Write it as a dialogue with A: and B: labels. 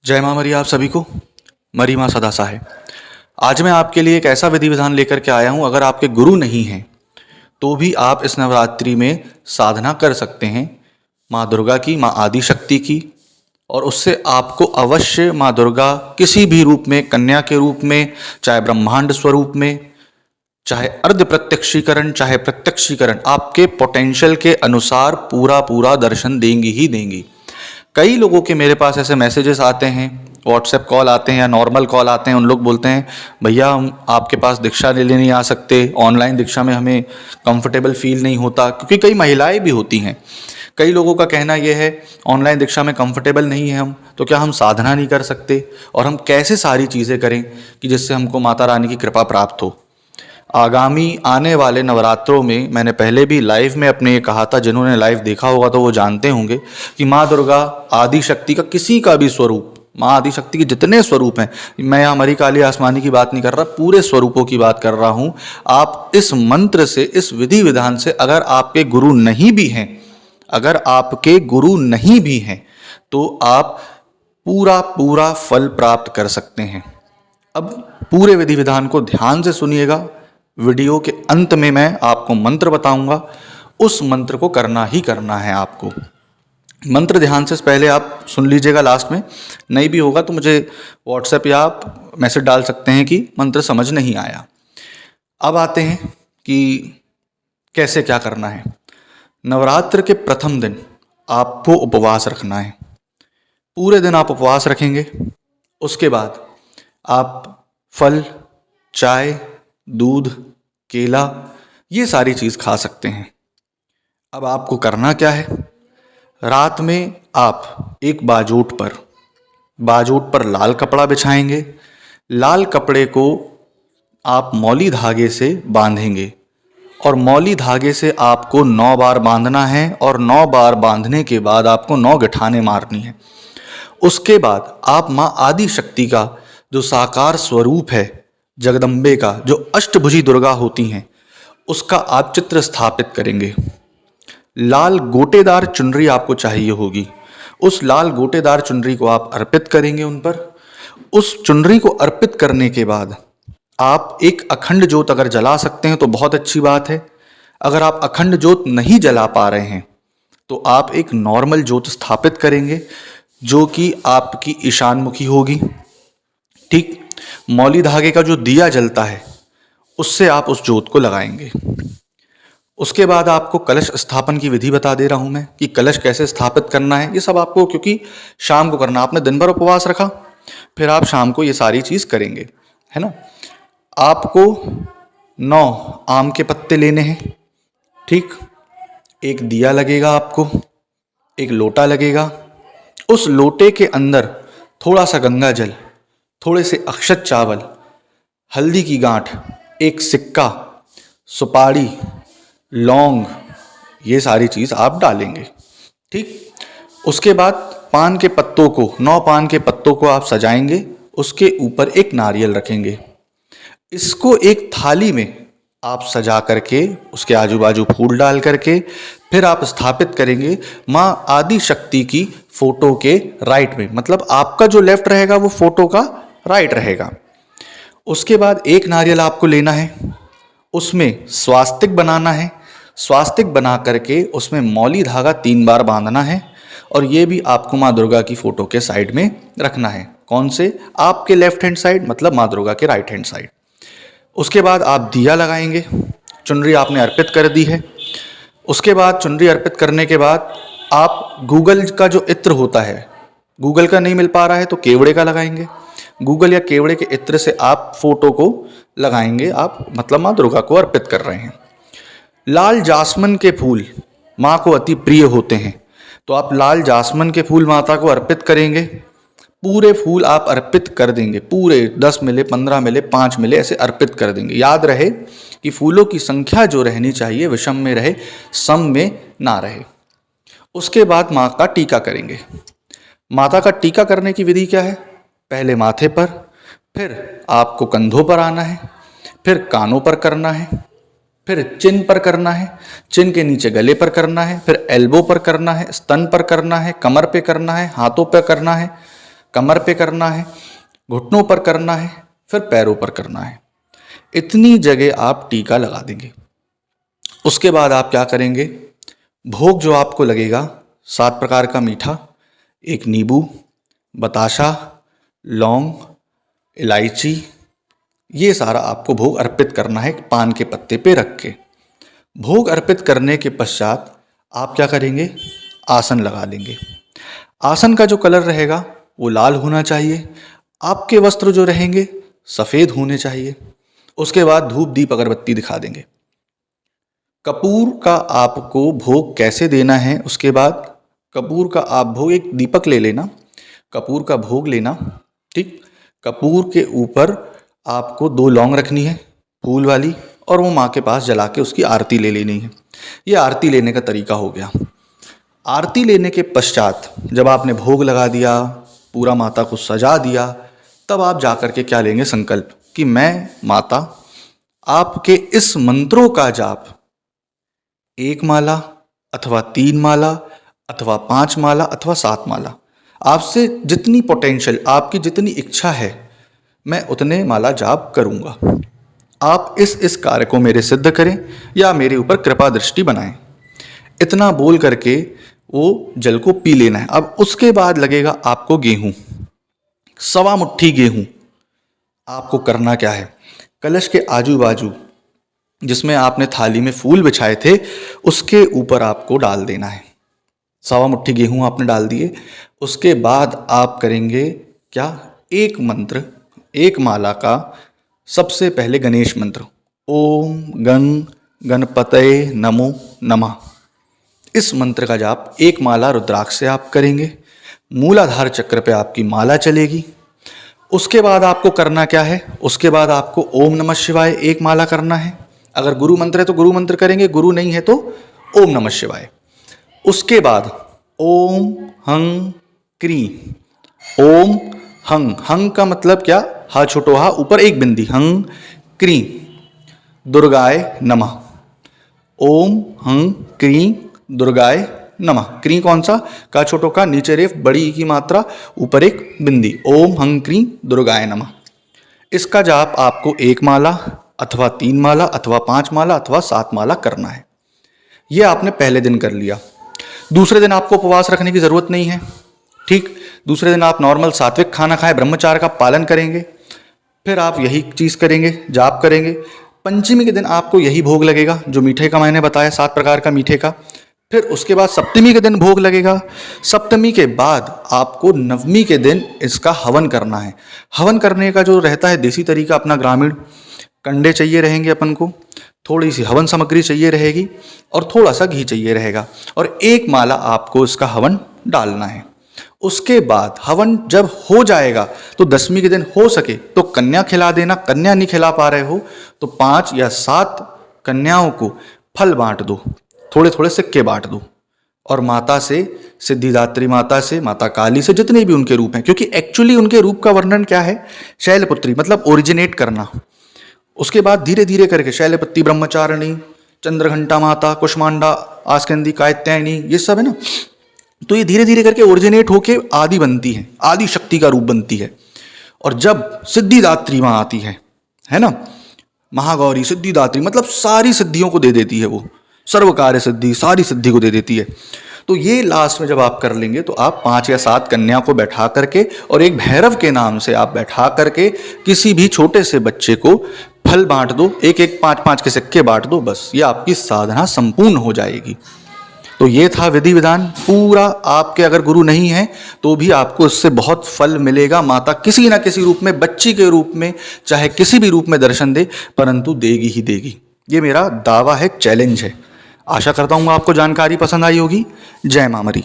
A: जय माँ मरी आप सभी को। मरी माँ सदा सहाय। आज मैं आपके लिए एक ऐसा विधि विधान लेकर के आया हूँ, अगर आपके गुरु नहीं हैं तो भी आप इस नवरात्रि में साधना कर सकते हैं माँ दुर्गा की, माँ आदि शक्ति की। और उससे आपको अवश्य माँ दुर्गा किसी भी रूप में, कन्या के रूप में, चाहे ब्रह्मांड स्वरूप में, चाहे अर्ध प्रत्यक्षीकरण, चाहे प्रत्यक्षीकरण, आपके पोटेंशियल के अनुसार पूरा पूरा दर्शन देंगी ही देंगी। कई लोगों के मेरे पास ऐसे मैसेजेस आते हैं, व्हाट्सएप कॉल आते हैं या नॉर्मल कॉल आते हैं। उन लोग बोलते हैं भैया हम आपके पास दीक्षा लेने नहीं आ सकते, ऑनलाइन दीक्षा में हमें कंफर्टेबल फील नहीं होता, क्योंकि कई महिलाएं भी होती हैं। कई लोगों का कहना यह है ऑनलाइन दीक्षा में कंफर्टेबल नहीं है हम, तो क्या हम साधना नहीं कर सकते, और हम कैसे सारी चीज़ें करें कि जिससे हमको माता रानी की कृपा प्राप्त हो। आगामी आने वाले नवरात्रों में मैंने पहले भी लाइव में अपने ये कहा था, जिन्होंने लाइव देखा होगा तो वो जानते होंगे कि माँ दुर्गा आदि शक्ति का किसी का भी स्वरूप, माँ आदि शक्ति के जितने स्वरूप हैं, मैं यहाँ मरी काली आसमानी की बात नहीं कर रहा, पूरे स्वरूपों की बात कर रहा हूँ। आप इस मंत्र से, इस विधि विधान से, अगर आपके गुरु नहीं भी हैं, अगर आपके गुरु नहीं भी हैं तो आप पूरा पूरा फल प्राप्त कर सकते हैं। अब पूरे विधि विधान को ध्यान से सुनिएगा। वीडियो के अंत में मैं आपको मंत्र बताऊंगा, उस मंत्र को करना ही करना है आपको। मंत्र ध्यान से पहले आप सुन लीजिएगा, लास्ट में नहीं भी होगा तो मुझे व्हाट्सएप या आप मैसेज डाल सकते हैं कि मंत्र समझ नहीं आया। अब आते हैं कि कैसे क्या करना है। नवरात्र के प्रथम दिन आपको उपवास रखना है। पूरे दिन आप उपवास रखेंगे। उसके बाद आप फल, चाय, दूध, केला, ये सारी चीज़ खा सकते हैं। अब आपको करना क्या है, रात में आप एक बाजोट पर लाल कपड़ा बिछाएंगे। लाल कपड़े को आप मौली धागे से बांधेंगे, और मौली धागे से आपको 9 बार बांधना है, और 9 बार बांधने के बाद आपको 9 गिठाने मारनी है। उसके बाद आप माँ आदि शक्ति का जो साकार स्वरूप है, जगदम्बे का, जो अष्टभुजी दुर्गा होती हैं, उसका आप चित्र स्थापित करेंगे। लाल गोटेदार चुनरी आपको चाहिए होगी। उस लाल गोटेदार चुनरी को आप अर्पित करेंगे उन पर। उस चुनरी को अर्पित करने के बाद आप एक अखंड ज्योत अगर जला सकते हैं तो बहुत अच्छी बात है। अगर आप अखंड ज्योत नहीं जला पा रहे हैं तो आप एक नॉर्मल ज्योत स्थापित करेंगे, जो कि आपकी ईशानमुखी होगी। ठीक, मौली धागे का जो दिया जलता है उससे आप उस ज्योत को लगाएंगे। उसके बाद आपको कलश स्थापन की विधि बता दे रहा हूं मैं कि कलश कैसे स्थापित करना है। ये सब आपको, क्योंकि शाम को करना, आपने दिन भर उपवास रखा, फिर आप शाम को ये सारी चीज करेंगे, है ना। आपको 9 आम के पत्ते लेने हैं। ठीक, एक दिया लगेगा, आपको एक लोटा लगेगा। उस लोटे के अंदर थोड़ा सा गंगा जल, थोड़े से अक्षत चावल, हल्दी की गांठ, एक सिक्का, सुपारी, लौंग, ये सारी चीज़ आप डालेंगे। ठीक, उसके बाद पान के पत्तों को, 9 पान के पत्तों को आप सजाएंगे। उसके ऊपर एक नारियल रखेंगे। इसको एक थाली में आप सजा करके, उसके आजू बाजू फूल डाल करके, फिर आप स्थापित करेंगे माँ आदि शक्ति की फोटो के राइट में, मतलब आपका जो लेफ्ट रहेगा वो फोटो का राइट रहेगा। उसके बाद एक नारियल आपको लेना है, उसमें स्वास्तिक बनाना है। स्वास्तिक बना करके उसमें मौली धागा 3 बार बांधना है, और ये भी आपको माँ दुर्गा की फोटो के साइड में रखना है। कौन से? आपके लेफ्ट हैंड साइड, मतलब माँ दुर्गा के राइट हैंड साइड। उसके बाद आप दिया लगाएंगे। चुनरी आपने अर्पित कर दी है। उसके बाद चुनरी अर्पित करने के बाद आप गूगल का जो इत्र होता है, गूगल का नहीं मिल पा रहा है तो केवड़े का लगाएंगे। गूगल या केवड़े के इत्र से आप फोटो को लगाएंगे, आप मतलब माँ दुर्गा को अर्पित कर रहे हैं। लाल जासमन के फूल माँ को अति प्रिय होते हैं, तो आप लाल जासमन के फूल माता को अर्पित करेंगे। पूरे फूल आप अर्पित कर देंगे, पूरे 10 मिले, 15 मिले, 5 मिले, ऐसे अर्पित कर देंगे। याद रहे कि फूलों की संख्या जो रहनी चाहिए विषम में रहे, सम में ना रहे। उसके बाद माँ का टीका करेंगे। माता का टीका करने की विधि क्या है? पहले माथे पर, फिर आपको कंधों पर आना है, फिर कानों पर करना है, फिर चिन पर करना है, चिन के नीचे गले पर करना है, फिर एल्बो पर करना है, स्तन पर करना है, कमर पे करना है, हाथों पर करना है, कमर पे करना है, घुटनों पर करना है, फिर पैरों पर करना है। इतनी जगह आप टीका लगा देंगे। उसके बाद आप क्या करेंगे, भोग जो आपको लगेगा 7 प्रकार का मीठा, एक नींबू, बताशा, लौंग, इलायची, ये सारा आपको भोग अर्पित करना है पान के पत्ते पे रख के। भोग अर्पित करने के पश्चात आप क्या करेंगे, आसन लगा लेंगे। आसन का जो कलर रहेगा वो लाल होना चाहिए। आपके वस्त्र जो रहेंगे सफ़ेद होने चाहिए। उसके बाद धूप दीप अगरबत्ती दिखा देंगे। कपूर का आपको भोग कैसे देना है, उसके बाद कपूर का आप भोग, एक दीपक ले लेना, कपूर का भोग लेना, ठीक। कपूर के ऊपर आपको 2 लौंग रखनी है फूल वाली, और वो माँ के पास जला के उसकी आरती ले लेनी है। ये आरती लेने का तरीका हो गया। आरती लेने के पश्चात जब आपने भोग लगा दिया, पूरा माता को सजा दिया, तब आप जाकर के क्या लेंगे, संकल्प कि मैं माता आपके इस मंत्रों का जाप 1 माला अथवा 3 माला अथवा 5 माला अथवा 7 माला, आपसे जितनी पोटेंशियल, आपकी जितनी इच्छा है, मैं उतने माला जाप करूँगा। आप इस कार्य को मेरे सिद्ध करें या मेरे ऊपर कृपा दृष्टि बनाएं। इतना बोल करके वो जल को पी लेना है। अब उसके बाद लगेगा आपको गेहूं, 1.25 मुट्ठी गेहूं। आपको करना क्या है, कलश के आजू बाजू जिसमें आपने थाली में फूल बिछाए थे उसके ऊपर आपको डाल देना है। 1.25 मुट्ठी गेहूं आपने डाल दिए। उसके बाद आप करेंगे क्या, एक मंत्र, एक माला का सबसे पहले गणेश मंत्र, ओम गं गणपतये नमो नमः। इस मंत्र का जाप 1 माला रुद्राक्ष से आप करेंगे। मूलाधार चक्र पे आपकी माला चलेगी। उसके बाद आपको करना क्या है, उसके बाद आपको ओम नमः शिवाय 1 माला करना है। अगर गुरु मंत्र है तो गुरु मंत्र करेंगे, गुरु नहीं है तो ओम नमः शिवाय। उसके बाद ओम हं क्री, ओम हंग, हंग का मतलब क्या, हा छोटो हा ऊपर एक बिंदी, हंग क्री दुर्गाय नमः। ओम हंग क्री दुर्गाय नमः। क्री कौन सा, का छोटो का, नीचे रेफ, बड़ी की मात्रा, ऊपर एक बिंदी, ओम हंग क्री दुर्गाय नमः। इसका जाप आपको 1 माला अथवा 3 माला अथवा 5 माला अथवा 7 माला करना है। ये आपने पहले दिन कर लिया। दूसरे दिन आपको उपवास रखने की जरूरत नहीं है, ठीक। दूसरे दिन आप नॉर्मल सात्विक खाना खाएं, ब्रह्मचार्य का पालन करेंगे, फिर आप यही चीज़ करेंगे, जाप करेंगे। पंचमी के दिन आपको यही भोग लगेगा जो मीठे का मैंने बताया, 7 प्रकार का मीठे का। फिर उसके बाद सप्तमी के दिन भोग लगेगा। सप्तमी के बाद आपको नवमी के दिन इसका हवन करना है। हवन करने का जो रहता है देसी तरीका अपना ग्रामीण, कंडे चाहिए रहेंगे अपन को, थोड़ी सी हवन सामग्री चाहिए रहेगी और थोड़ा सा घी चाहिए रहेगा, और 1 माला आपको इसका हवन डालना है। उसके बाद हवन जब हो जाएगा तो 10वीं के दिन हो सके तो कन्या खिला देना। कन्या नहीं खिला पा रहे हो तो 5 या 7 कन्याओं को फल बांट दो, थोड़े थोड़े सिक्के बांट दो, और माता से, सिद्धिदात्री माता से, माता काली से, जितने भी उनके रूप हैं, क्योंकि एक्चुअली उनके रूप का वर्णन क्या है, शैलपुत्री मतलब ओरिजिनेट करना। उसके बाद धीरे धीरे करके शैलपुत्री, ब्रह्मचारिणी, चंद्रघंटा माता, कुष्मांडा, आस्कंदी, कात्यायनी, ये सब है ना, तो ये धीरे धीरे करके ओरिजिनेट होके आदि बनती है, आदि शक्ति का रूप बनती है। और जब सिद्धिदात्री माँ आती है ना, महागौरी सिद्धिदात्री मतलब सारी सिद्धियों को दे देती है, वो सर्व कार्य सिद्धि, सारी सिद्धि को दे देती है। तो ये लास्ट में जब आप कर लेंगे तो आप 5 या 7 कन्या को बैठा करके और एक भैरव के नाम से आप बैठा करके किसी भी छोटे से बच्चे को फल बांट दो, 1-1, 5-5 के सिक्के बांट दो, बस ये आपकी साधना संपूर्ण हो जाएगी। तो ये था विधि विधान पूरा। आपके अगर गुरु नहीं है तो भी आपको इससे बहुत फल मिलेगा। माता किसी ना किसी रूप में, बच्ची के रूप में, चाहे किसी भी रूप में दर्शन दे, परंतु देगी ही देगी। ये मेरा दावा है, चैलेंज है। आशा करता हूँ आपको जानकारी पसंद आई होगी। जय मां मरी।